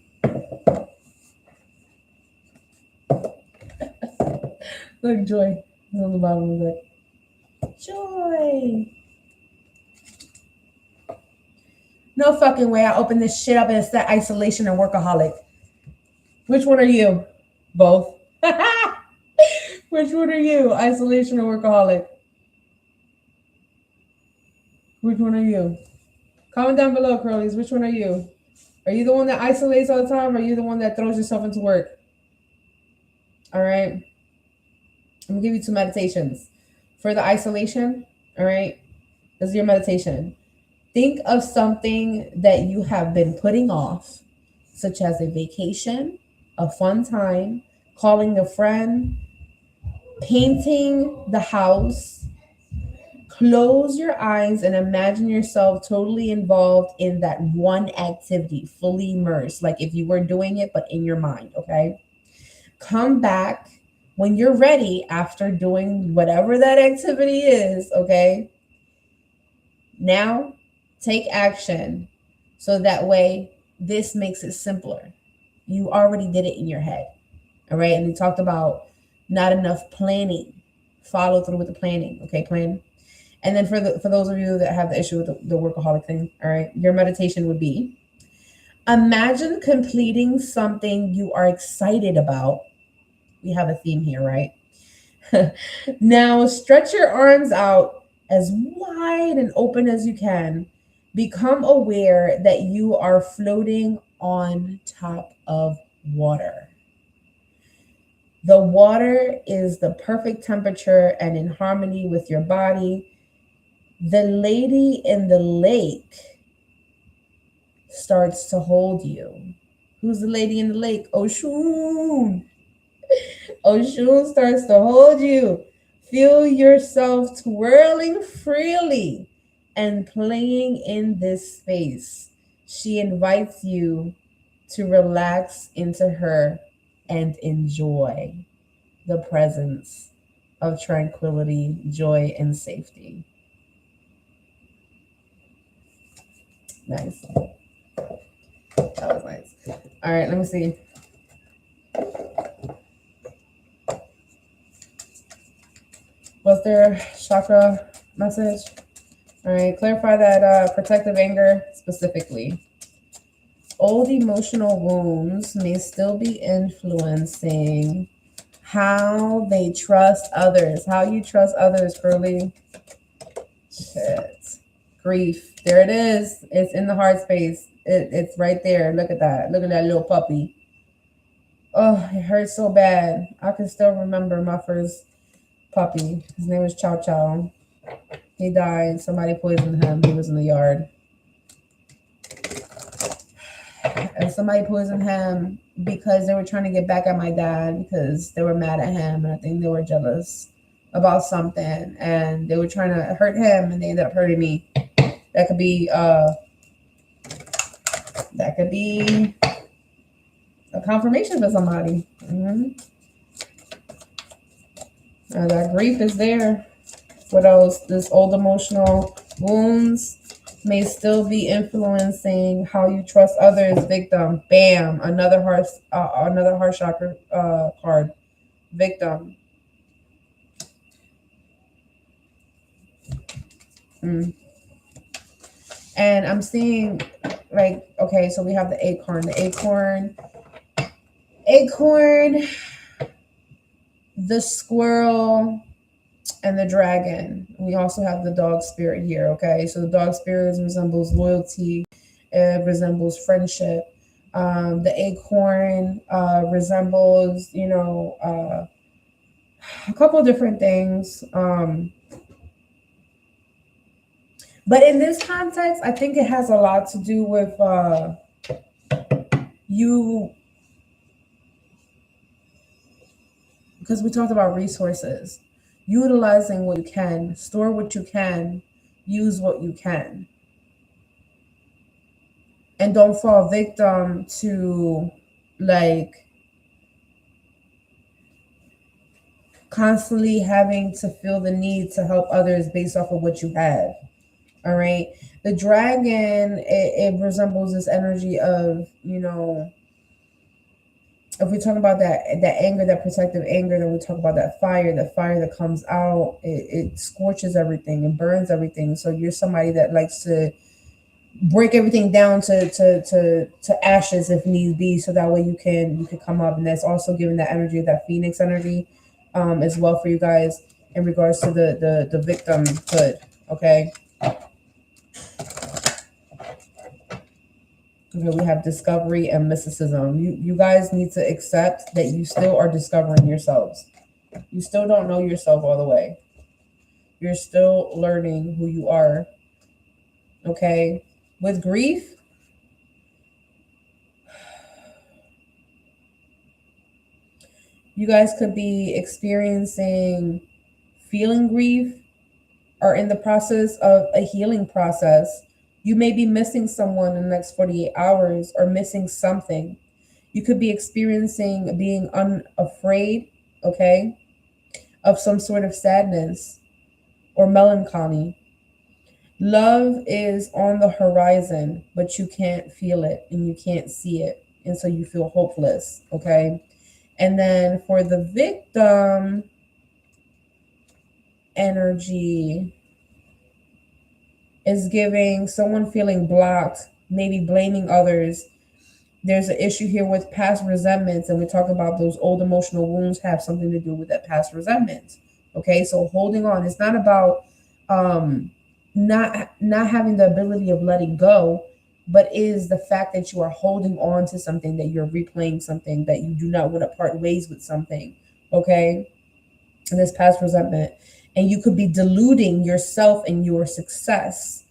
Look, Joy is on the bottom of it. Joy. No fucking way I open this shit up and it's that isolation and workaholic. Which one are you? Both. Which one are you? Isolation or workaholic? Which one are you? Comment down below, Crowllies. Which one are you? Are you the one that isolates all the time, or are you the one that throws yourself into work? All right. I'm going to give you 2 meditations. For the isolation, all right, this is your meditation. Think of something that you have been putting off, such as a vacation, a fun time, calling a friend, painting the house. Close your eyes and imagine yourself totally involved in that one activity, fully immersed, like if you were doing it, but in your mind, okay? Come back when you're ready after doing whatever that activity is, okay? Now, take action so that way this makes it simpler. You already did it in your head, all right? And we talked about not enough planning. Follow through with the planning, okay? Plan. And then for those of you that have the issue with the workaholic thing, all right, your meditation would be, imagine completing something you are excited about. We have a theme here, right? Now stretch your arms out as wide and open as you can. Become aware that you are floating on top of water. The water is the perfect temperature and in harmony with your body. The lady in the lake starts to hold you. Who's the lady in the lake? Oshun. Oshun starts to hold you. Feel yourself twirling freely and playing in this space. She invites you to relax into her and enjoy the presence of tranquility, joy, and safety. Nice. That was nice. All right, let me see. What's their chakra message? All right, clarify that protective anger specifically. Old emotional wounds may still be influencing how they trust others. How you trust others, Crowlly. Shit. Grief. There it is. It's in the heart space. It's right there. Look at that. Look at that little puppy. Oh, it hurts so bad. I can still remember my first puppy. His name was Chow Chow. He died. Somebody poisoned him. He was in the yard. And somebody poisoned him because they were trying to get back at my dad because they were mad at him. And I think they were jealous about something. And they were trying to hurt him and they ended up hurting me. That could be a confirmation for somebody. That grief is there. What else? This old emotional wounds may still be influencing how you trust others. Victim. Bam. Another heart chakra card. Victim. And I'm seeing, like, okay, so we have the acorn. The acorn, the squirrel, and the dragon. We also have the dog spirit here, okay? So the dog spirit resembles loyalty. It resembles friendship. The acorn resembles, you know, a couple of different things. But in this context, I think it has a lot to do with you, because we talked about resources, utilizing what you can, store what you can, use what you can. And don't fall victim to, like, constantly having to feel the need to help others based off of what you have. All right. The dragon, it resembles this energy of, you know, if we talk about that anger, that protective anger, then we talk about that fire that comes out. It scorches everything and burns everything. So you're somebody that likes to break everything down to ashes if need be, so that way you can come up. And that's also giving that energy of that phoenix energy as well for you guys in regards to the victimhood. Okay. Okay, we have discovery and mysticism. You guys need to accept that you still are discovering yourselves. You still don't know yourself all the way. You're still learning who you are. Okay? With grief, you guys could be experiencing feeling grief or in the process of a healing process. You may be missing someone in the next 48 hours or missing something. You could be experiencing being unafraid, okay, of some sort of sadness or melancholy. Love is on the horizon, but you can't feel it and you can't see it. And so you feel hopeless, okay? And then for the victim energy, is giving someone feeling blocked, maybe blaming others. There's an issue here with past resentments, and we talk about those old emotional wounds have something to do with that past resentment. Okay, so holding on. It's not about not having the ability of letting go, but is the fact that you are holding on to something, that you're replaying something, that you do not want to part ways with something. Okay, and this past resentment. And you could be deluding yourself and your success,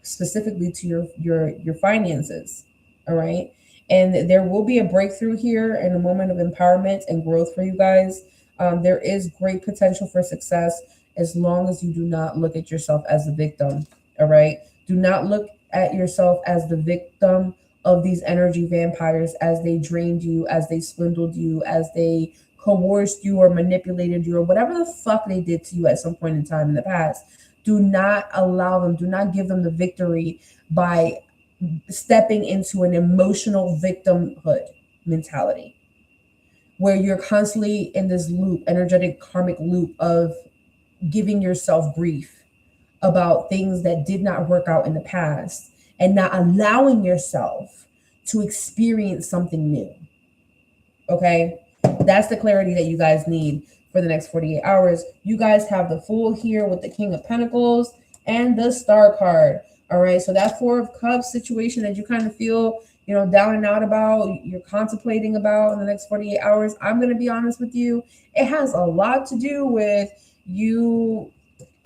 specifically to your finances. All right. And there will be a breakthrough here and a moment of empowerment and growth for you guys. There is great potential for success as long as you do not look at yourself as the victim. All right. Do not look at yourself as the victim of these energy vampires, as they drained you, as they swindled you, as they coerced you or manipulated you or whatever the fuck they did to you at some point in time in the past. Do not allow them, do not give them the victory by stepping into an emotional victimhood mentality where you're constantly in this loop, energetic karmic loop of giving yourself grief about things that did not work out in the past and not allowing yourself to experience something new. Okay? That's the clarity that you guys need for the next 48 hours. You guys have the Fool here with the King of Pentacles and the Star card. All right. So that Four of Cups situation that you kind of feel, you know, down and out about, you're contemplating about in the next 48 hours. I'm going to be honest with you. It has a lot to do with you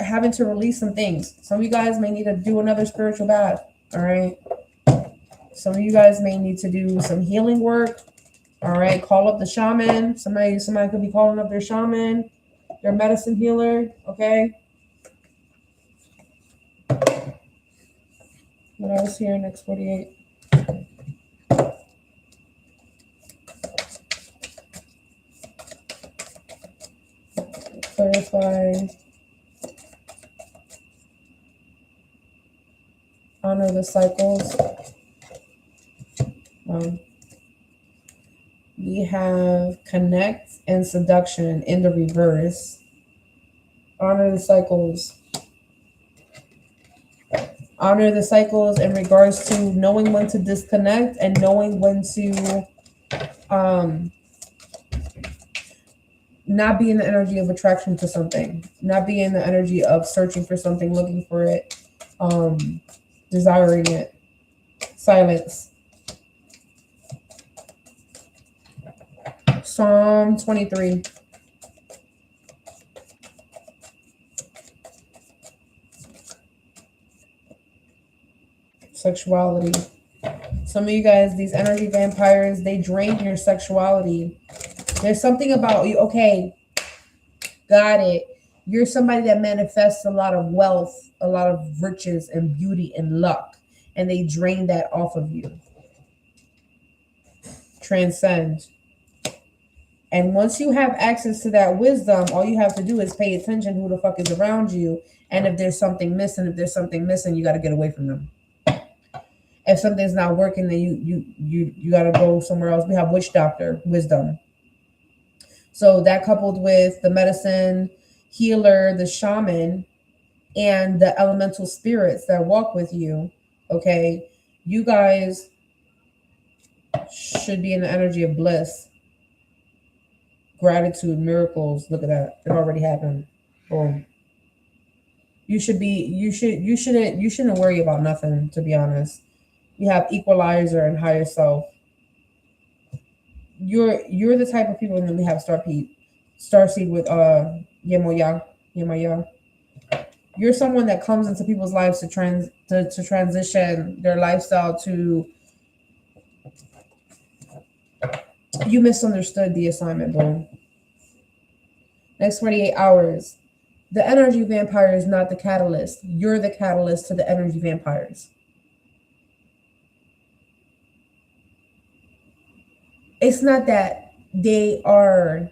having to release some things. Some of you guys may need to do another spiritual bath. All right. Some of you guys may need to do some healing work. All right. Call up the shaman. Somebody could be calling up their shaman, their medicine healer. Okay. What else here? Next 48. Clarify. Honor the cycles. We have connect and seduction in the reverse. Honor the cycles. Honor the cycles in regards to knowing when to disconnect and knowing when to not be in the energy of attraction to something, not be in the energy of searching for something, looking for it, desiring it. Silence. Psalm 23. Sexuality. Some of you guys, these energy vampires, they drain your sexuality. There's something about you. Okay, got it. You're somebody that manifests a lot of wealth, a lot of riches and beauty and luck, and they drain that off of you. Transcend. And once you have access to that wisdom, all you have to do is pay attention who the fuck is around you. And if there's something missing, you got to get away from them. If something's not working, then you got to go somewhere else. We have witch doctor, wisdom. So that coupled with the medicine healer, the shaman, and the elemental spirits that walk with you, okay, you guys should be in the energy of bliss, gratitude, miracles. Look at that. It already happened. Boom. You shouldn't worry about nothing, to be honest. You have equalizer and higher self. You're the type of people, and then we have Starseed with Yemaya. You're someone that comes into people's lives to transition their lifestyle to. You misunderstood the assignment, boom. Next 48 hours. The energy vampire is not the catalyst. You're the catalyst to the energy vampires. It's not that they are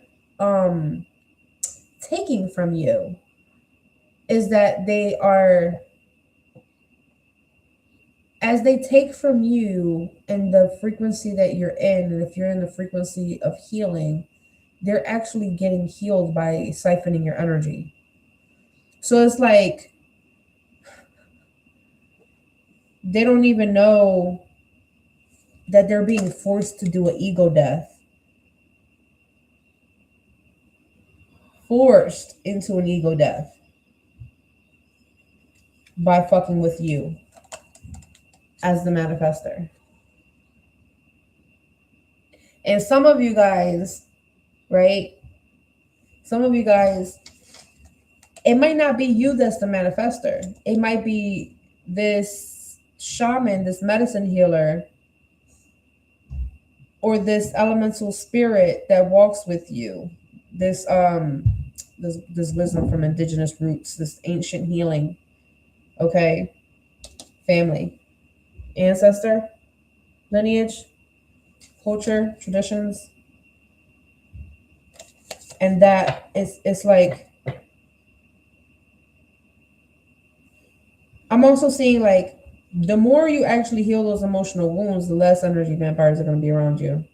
taking from you. Is that they are, as they take from you in the frequency that you're in, and if you're in the frequency of healing, they're actually getting healed by siphoning your energy. So it's like they don't even know that they're being forced to do an ego death. Forced into an ego death by fucking with you as the manifester. And some of you guys, right? Some of you guys, it might not be you that's the manifester. It might be this shaman, this medicine healer, or this elemental spirit that walks with you. This wisdom from indigenous roots, this ancient healing. Okay. Family, ancestor, lineage, culture, traditions. And that it's like, I'm also seeing like, the more you actually heal those emotional wounds, the less energy vampires are going to be around you.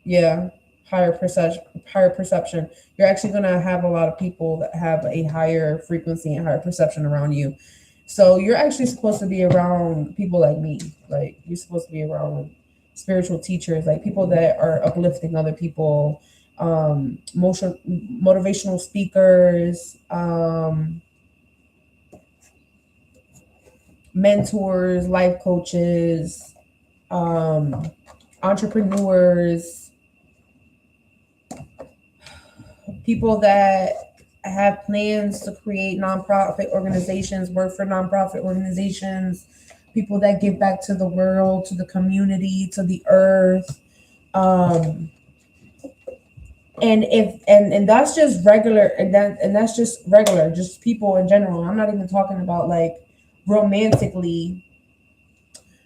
Yeah. Higher perception. You're actually going to have a lot of people that have a higher frequency and higher perception around you. So you're actually supposed to be around people like me. Like, you're supposed to be around spiritual teachers, like people that are uplifting other people, motivational speakers, mentors, life coaches, entrepreneurs, people that have plans to create nonprofit organizations, work for nonprofit organizations, people that give back to the world, to the community, to the earth. And that's just regular, and that's just regular, just people in general. I'm not even talking about like romantically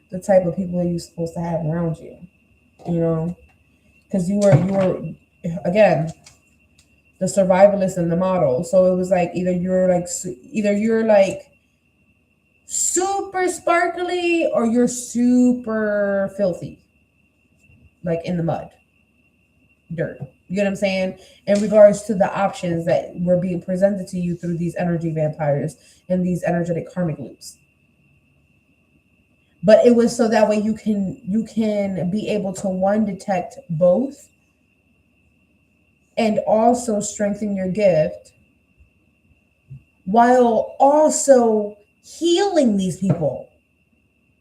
the type of people that you're supposed to have around you, you know, because you were again the survivalist and the model. So it was like either you're like super sparkly or you're super filthy, like in the mud, dirt. You get what I'm saying? In regards to the options that were being presented to you through these energy vampires and these energetic karmic loops. But it was so that way you can be able to, one, detect both, and also strengthen your gift while also healing these people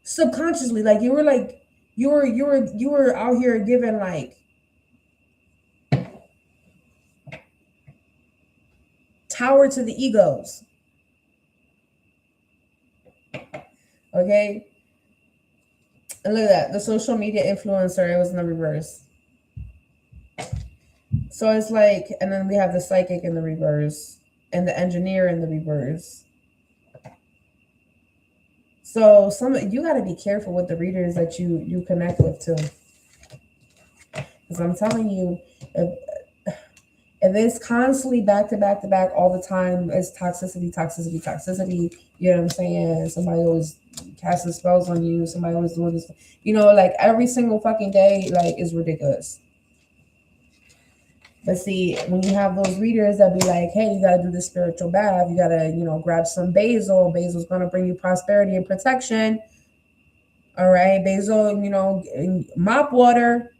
subconsciously. Like you were out here giving like tower to the egos. Okay. And look at that. The social media influencer, it was in the reverse. So it's like, and then we have the psychic in the reverse and the engineer in the reverse. So you got to be careful with the readers that you connect with too. Because I'm telling you, if it's constantly back to back to back all the time, it's toxicity. You know what I'm saying? Somebody always casting spells on you. Somebody always doing this. You know, like every single fucking day, like, is ridiculous. But see, when you have those readers that be like, hey, you got to do the spiritual bath. You got to, grab some basil. Basil's going to bring you prosperity and protection. All right. Basil, mop water.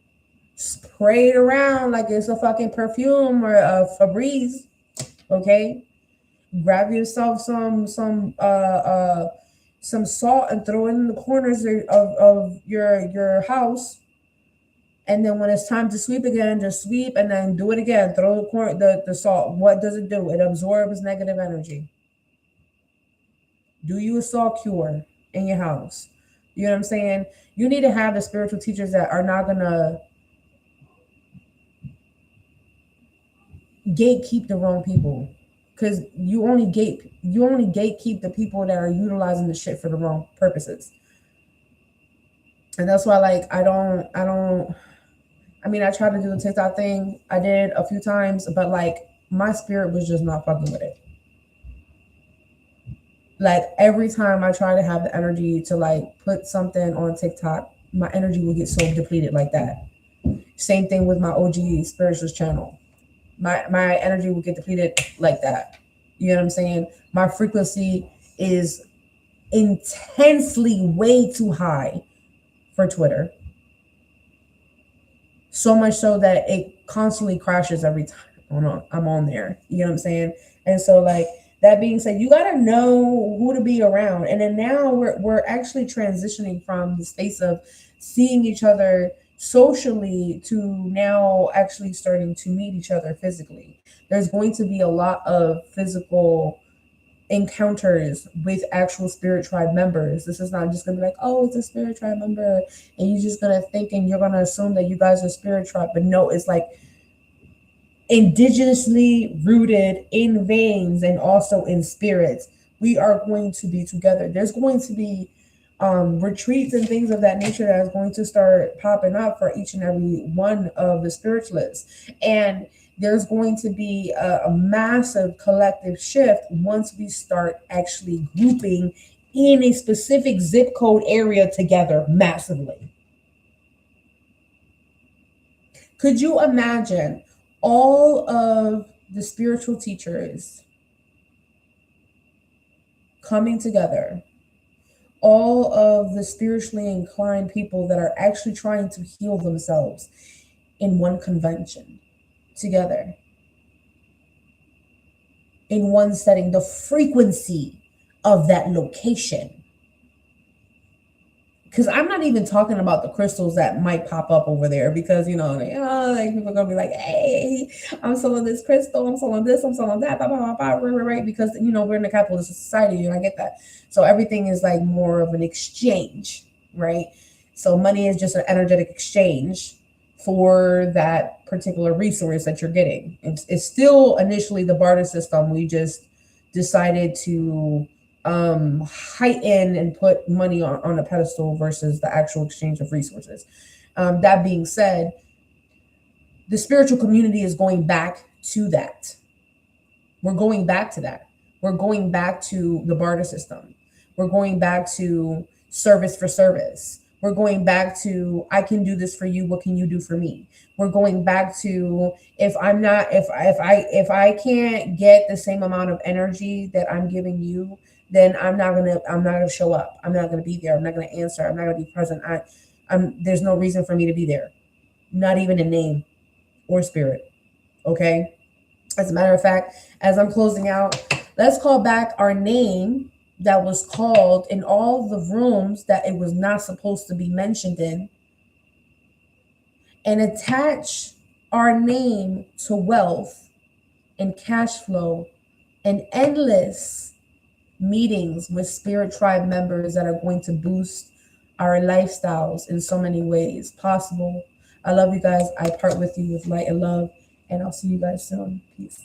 Spray it around like it's a fucking perfume or a Febreze. Okay. Grab yourself some salt and throw it in the corners of your house. And then when it's time to sweep again, just sweep and then do it again. Throw the salt. What does it do? It absorbs negative energy. Do you a salt cure in your house? You know what I'm saying? You need to have the spiritual teachers that are not gonna gatekeep the wrong people. Because you only gatekeep the people that are utilizing the shit for the wrong purposes. And that's why, like, I tried to do the TikTok thing. I did a few times, but like my spirit was just not fucking with it. Like every time I try to have the energy to like put something on TikTok, my energy will get so depleted like that. Same thing with my OG spirituals channel. My energy will get depleted like that. You know what I'm saying? My frequency is intensely way too high for Twitter. So much so that it constantly crashes every time I'm on there. You know what I'm saying? And so, like, that being said, you got to know who to be around. And then now we're actually transitioning from the space of seeing each other socially to now actually starting to meet each other physically. There's going to be a lot of physical encounters with actual spirit tribe members. This is not just gonna be like, oh, it's a spirit tribe member, and you're just gonna think and you're gonna assume that you guys are spirit tribe. But no, it's like indigenously rooted in veins and also in spirits. We are going to be together. There's going to be retreats and things of that nature that is going to start popping up for each and every one of the spiritualists. And there's going to be a massive collective shift once we start actually grouping in a specific zip code area together massively. Could you imagine all of the spiritual teachers coming together? All of the spiritually inclined people that are actually trying to heal themselves in one convention together, in one setting, the frequency of that location because I'm not even talking about the crystals that might pop up over there, because like people are gonna be like, hey, I'm selling this crystal, I'm selling this, I'm selling that, blah, blah, blah, blah, right, because we're in a capitalist society, and I get that. So everything is like more of an exchange, right? So money is just an energetic exchange for that particular resource that you're getting. It's still initially the barter system. We just decided to heighten and put money on a pedestal versus the actual exchange of resources. That being said, the spiritual community is going back to that. We're going back to that. We're going back to the barter system. We're going back to service for service. We're going back to, I can do this for you, what can you do for me? We're going back to, if I can't get the same amount of energy that I'm giving you, then I'm not gonna show up. I'm not gonna be there. I'm not gonna answer. I'm not gonna be present. There's no reason for me to be there. Not even in name or spirit. Okay. As a matter of fact, as I'm closing out, let's call back our name that was called in all the rooms that it was not supposed to be mentioned in, and attach our name to wealth and cash flow and endless meetings with spirit tribe members that are going to boost our lifestyles in so many ways possible. I love you guys. I part with you with light and love, and I'll see you guys soon. Peace.